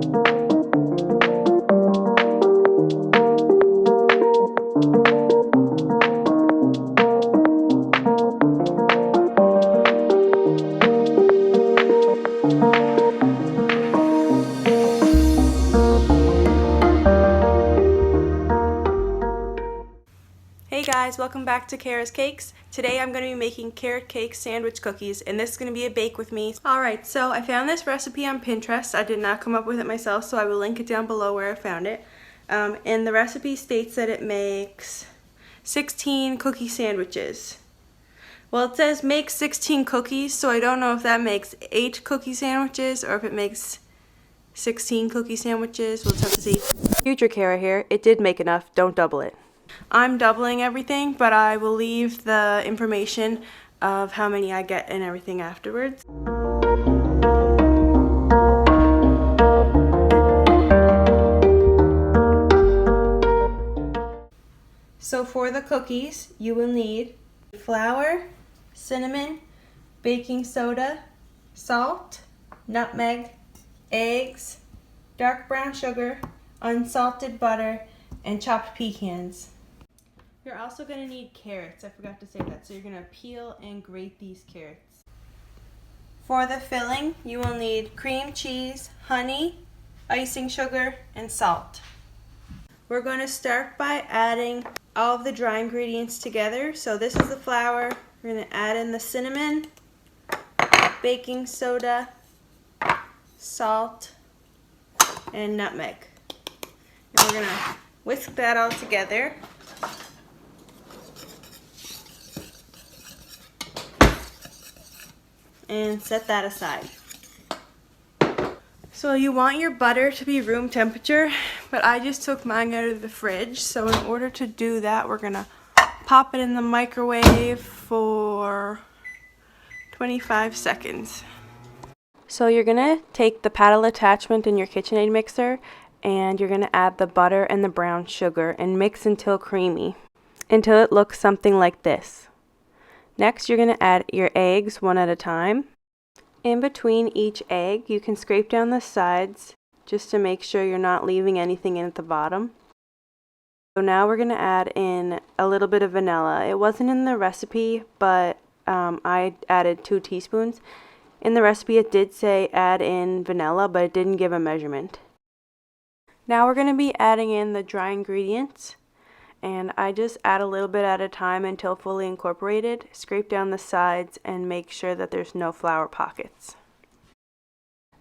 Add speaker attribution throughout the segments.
Speaker 1: Hey guys, welcome back to Cara's Cakes. Today I'm going to be making carrot cake sandwich cookies, and this is going to be a bake with me. Alright, so I found this recipe on Pinterest. I did not come up with it myself, so I will link it down below where I found it. And the recipe states that it makes 16 cookie sandwiches. Well, it says make 16 cookies, so I don't know if that makes 8 cookie sandwiches or if it makes 16 cookie sandwiches. We'll just have to see. Future Cara here. It did make enough. Don't double it. I'm doubling everything, but I will leave the information of how many I get and everything afterwards. So for the cookies, you will need flour, cinnamon, baking soda, salt, nutmeg, eggs, dark brown sugar, unsalted butter, and chopped pecans. You're also going to need carrots. I forgot to say that. So you're going to peel and grate these carrots. For the filling, you will need cream cheese, honey, icing sugar, and salt. We're going to start by adding all of the dry ingredients together. So this is the flour. We're going to add in the cinnamon, baking soda, salt, and nutmeg. And we're going to whisk that all together. And set that aside. So you want your butter to be room temperature, but I just took mine out of the fridge. So in order to do that, we're gonna pop it in the microwave for 25 seconds. So you're gonna take the paddle attachment in your KitchenAid mixer and you're gonna add the butter and the brown sugar and mix until creamy, until it looks something like this. Next, you're going to add your eggs one at a time. In between each egg, you can scrape down the sides just to make sure you're not leaving anything in at the bottom. So now we're going to add in a little bit of vanilla. It wasn't in the recipe, but I added 2 teaspoons. In the recipe, it did say add in vanilla, but it didn't give a measurement. Now we're going to be adding in the dry ingredients. And I just add a little bit at a time until fully incorporated. Scrape down the sides and make sure that there's no flour pockets.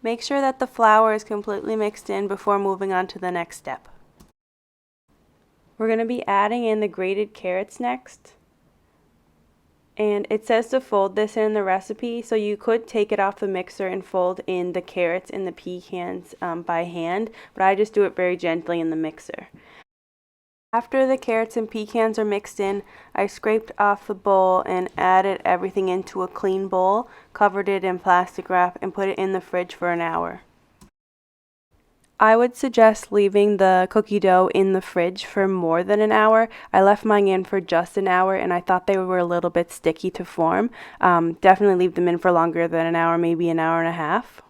Speaker 1: Make sure that the flour is completely mixed in before moving on to the next step. We're going to be adding in the grated carrots next. And it says to fold this in the recipe, so you could take it off the mixer and fold in the carrots and the pecans by hand, but I just do it very gently in the mixer. After the carrots and pecans are mixed in, I scraped off the bowl and added everything into a clean bowl, covered it in plastic wrap, and put it in the fridge for an hour. I would suggest leaving the cookie dough in the fridge for more than an hour. I left mine in for just an hour and I thought they were a little bit sticky to form. Definitely leave them in for longer than an hour, maybe an hour and a half.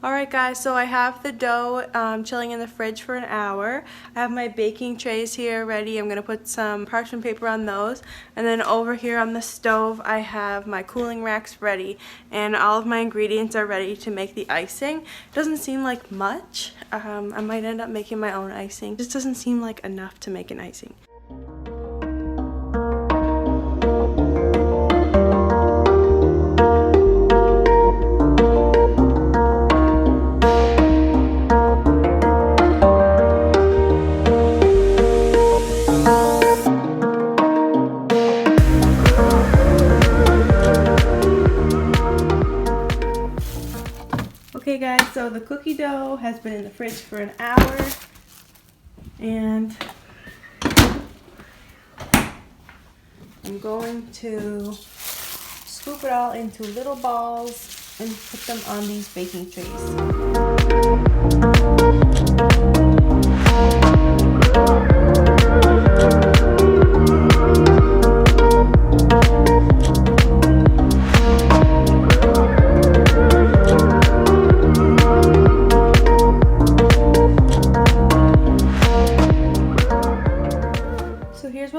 Speaker 1: Alright guys, so I have the dough chilling in the fridge for an hour. I have my baking trays here ready. I'm going to put some parchment paper on those. And then over here on the stove I have my cooling racks ready. And all of my ingredients are ready to make the icing. It doesn't seem like much. I might end up making my own icing. It just doesn't seem like enough to make an icing. Okay guys, so the cookie dough has been in the fridge for an hour, and I'm going to scoop it all into little balls and put them on these baking trays.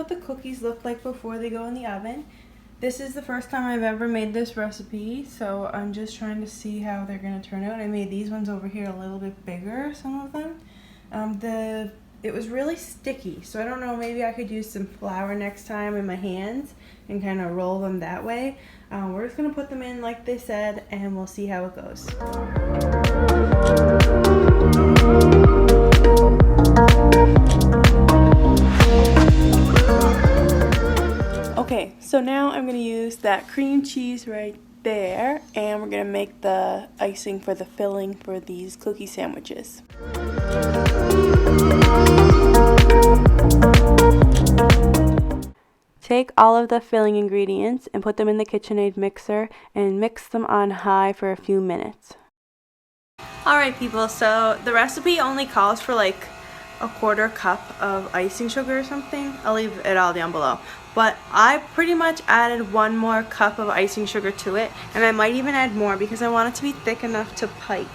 Speaker 1: what the cookies look like before they go in the oven. This is the first time I've ever made this recipe, so I'm just trying to see how they're going to turn out. I made these ones over here a little bit bigger, some of them. It was really sticky, so I don't know, maybe I could use some flour next time in my hands and kind of roll them that way. We're just going to put them in like they said, and we'll see how it goes. Okay, so now I'm going to use that cream cheese right there, and we're going to make the icing for the filling for these cookie sandwiches. Take all of the filling ingredients and put them in the KitchenAid mixer and mix them on high for a few minutes. Alright people, so the recipe only calls for like a 1/4 cup of icing sugar or something. I'll leave it all down below. But I pretty much added 1 more cup of icing sugar to it, and I might even add more because I want it to be thick enough to pipe.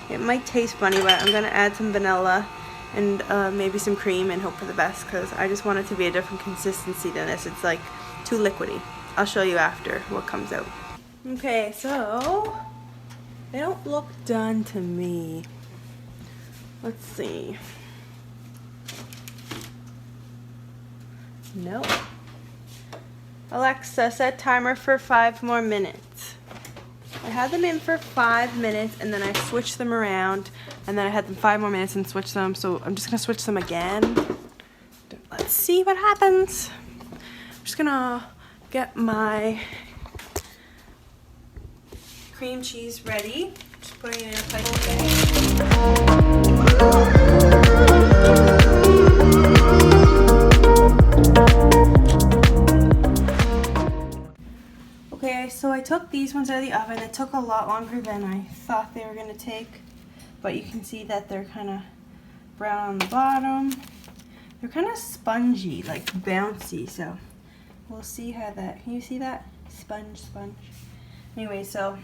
Speaker 1: It might taste funny, but I'm going to add some vanilla and maybe some cream and hope for the best, because I just want it to be a different consistency than this. It's like too liquidy. I'll show you after what comes out. Okay, so they don't look done to me. Let's see. Nope. Alexa, set timer for 5 more minutes. I had them in for 5 minutes and then I switched them around, and then I had them 5 more minutes and switched them, so I'm just gonna switch them again. Let's see what happens. I'm just gonna get my cream cheese ready. Just putting it in a piping bag. Okay, so I took these ones out of the oven. It took a lot longer than I thought they were going to take, but you can see that they're kind of brown on the bottom. They're kind of spongy, like bouncy, so we'll see how that, can you see that? Sponge. Anyway, so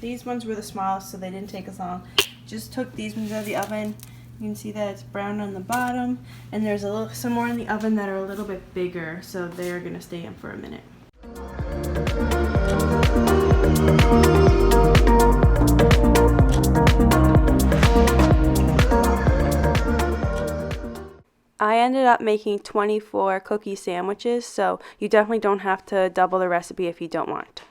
Speaker 1: these ones were the smallest, so they didn't take as long. Just took these ones out of the oven. You can see that it's brown on the bottom, and there's some more in the oven that are a little bit bigger, so they're going to stay in for a minute. I ended up making 24 cookie sandwiches, so you definitely don't have to double the recipe if you don't want.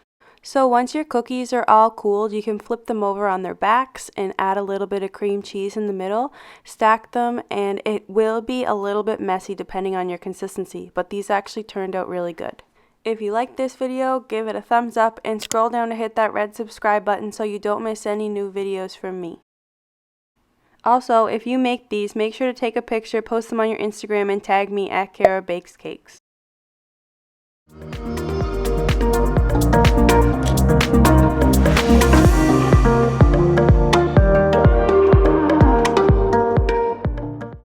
Speaker 1: So once your cookies are all cooled, you can flip them over on their backs and add a little bit of cream cheese in the middle, stack them, and it will be a little bit messy depending on your consistency, but these actually turned out really good. If you like this video, give it a thumbs up and scroll down to hit that red subscribe button so you don't miss any new videos from me. Also, if you make these, make sure to take a picture, post them on your Instagram, and tag me at Cara Bakes Cakes.